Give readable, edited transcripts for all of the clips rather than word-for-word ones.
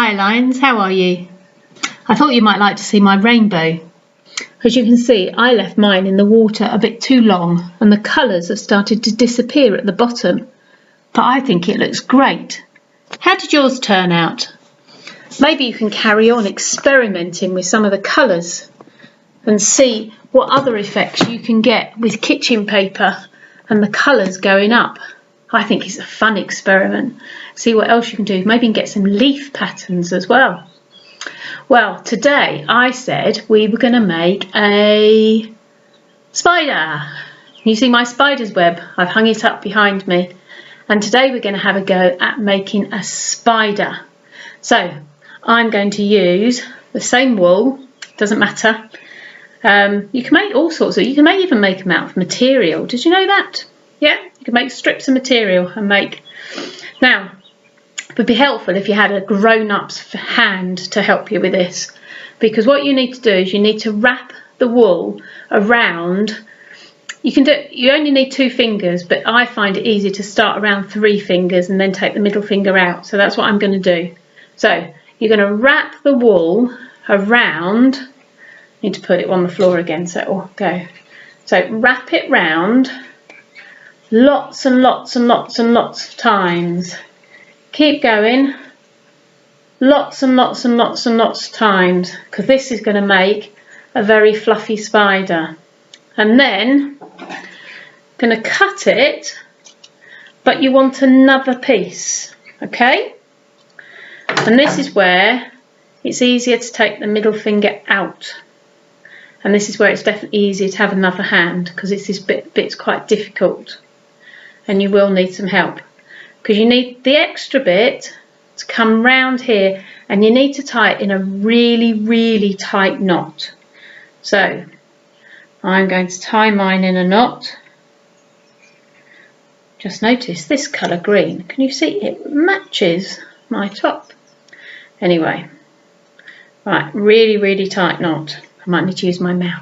Hi Lions, how are you? I thought you might like to see my rainbow. As you can see, I left mine in the water a bit too long and the colours have started to disappear at the bottom, but I think it looks great. How did yours turn out? Maybe you can carry on experimenting with some of the colours and see what other effects you can get with kitchen paper and the colours going up. I think it's a fun experiment. See what else you can do. Maybe you can get some leaf patterns as well. Well, today I said we were going to make a spider. You see my spider's web? I've hung it up behind me. And today we're going to have a go at making a spider. So I'm going to use the same wool, doesn't matter. You can make all sorts of, you can even make them out of material. Did you know that? Yeah, you can make strips of material and make. Now, it would be helpful if you had a grown-up's hand to help you with this, because what you need to do is you need to wrap the wool around. You only need 2 fingers, but I find it easy to start around 3 fingers and then take the middle finger out. So that's what I'm going to do. So you're going to wrap the wool around. I need to put it on the floor again so it will go. So wrap it round lots and lots and lots and lots of times. Keep going, lots and lots and lots and lots of times, because this is going to make a very fluffy spider. And then going to cut it, but you want another piece, okay? And this is where it's easier to take the middle finger out. And this is where it's definitely easier to have another hand, because this bit's quite difficult. And you will need some help, because you need the extra bit to come round here and you need to tie it in a really, really tight knot. So I'm going to tie mine in a knot. Just notice this colour green. Can you see it matches my top? Anyway, right, really, really tight knot. I might need to use my mouth.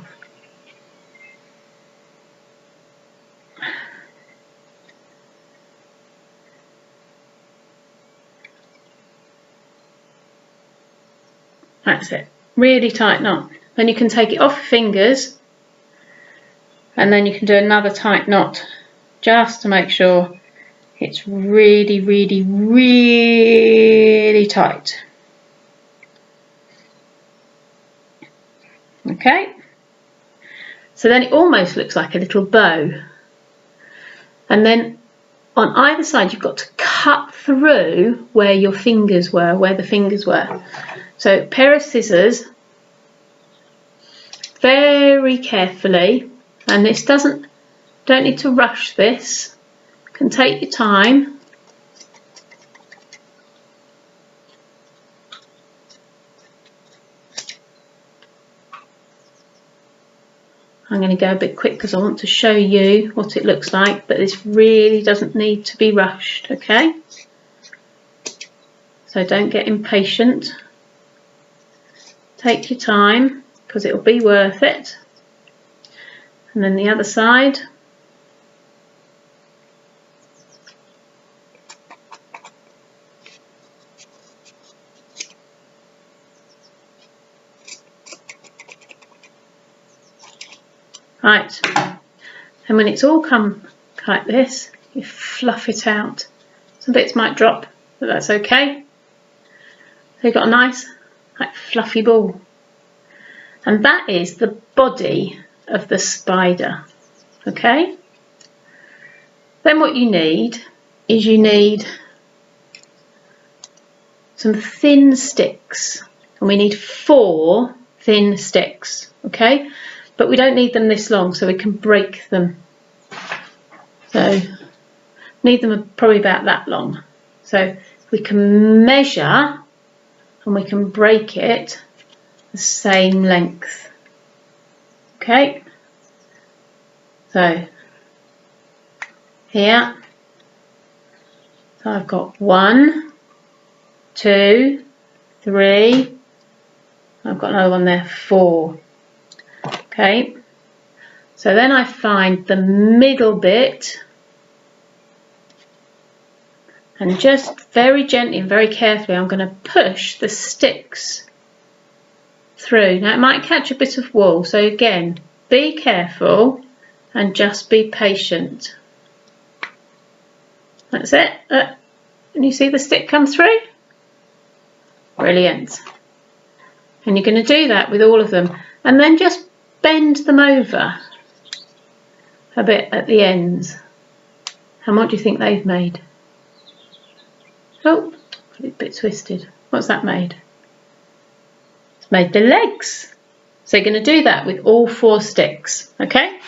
That's it, really tight knot. Then you can take it off your fingers and then you can do another tight knot just to make sure it's really, really, really tight. Okay, so then it almost looks like a little bow. And then on either side you've got to cut through where your fingers were, where the fingers were. So pair of scissors, very carefully, and this don't need to rush this, you can take your time. I'm going to go a bit quick because I want to show you what it looks like, but this really doesn't need to be rushed, okay? So don't get impatient. Take your time, because it will be worth it. And then the other side. Right, and when it's all come like this, you fluff it out. Some bits might drop, but that's okay. So you've got a nice fluffy ball. And that is the body of the spider, okay? Then what you need is some thin sticks, and we need 4 thin sticks, okay? But we don't need them this long, so we can break them. So need them probably about that long. So we can measure and we can break it the same length. Okay, so here, so I've got 1, 2, 3, I've got another one there, 4. Okay, so then I find the middle bit And just very gently and very carefully, I'm going to push the sticks through. Now it might catch a bit of wool, so again, be careful and just be patient. That's it. Can you see the stick come through? Brilliant. And you're going to do that with all of them, and then just bend them over a bit at the ends. And what do you think they've made? Oh, a bit twisted. What's that made? It's made the legs. So you're going to do that with all 4 sticks, okay?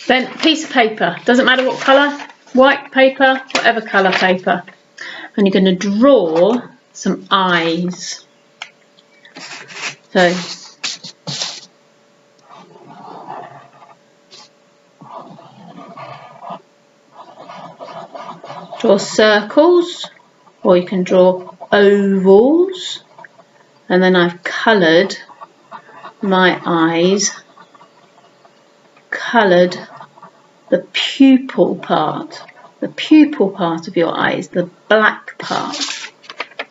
Then a piece of paper, doesn't matter what colour, white paper, whatever colour paper. And you're going to draw some eyes. So draw circles, or you can draw ovals, and then I've coloured my eyes, coloured the pupil part of your eyes, the black part.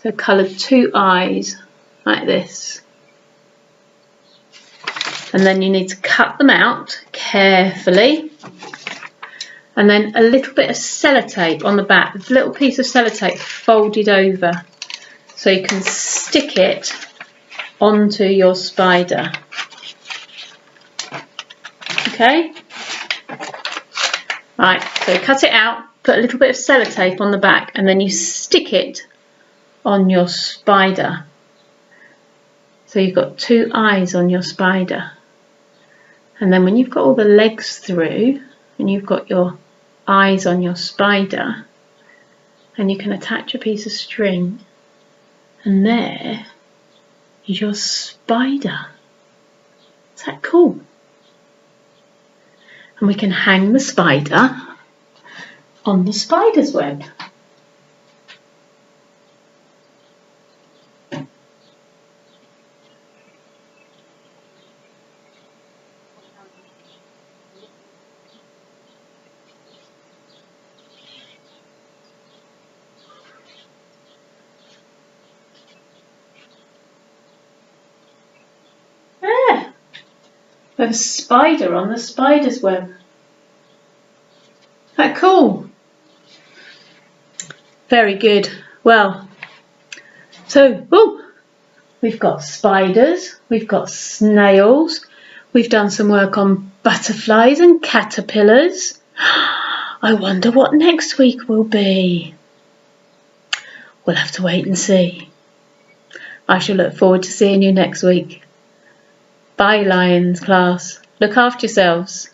So coloured 2 eyes like this. And then you need to cut them out carefully. And then a little bit of sellotape on the back, a little piece of sellotape folded over, so you can stick it onto your spider. Okay? Right, so cut it out, put a little bit of sellotape on the back, and then you stick it on your spider. So you've got 2 eyes on your spider. And then when you've got all the legs through, and you've got your eyes on your spider, and you can attach a piece of string, and there is your spider. Is that cool? And we can hang the spider on the spider's web. There, we have a spider on the spider's web. Isn't that cool? Very good. Well, so we've got spiders, we've got snails, we've done some work on butterflies and caterpillars. I wonder what next week will be. We'll have to wait and see. I shall look forward to seeing you next week. Bye, Lions class. Look after yourselves.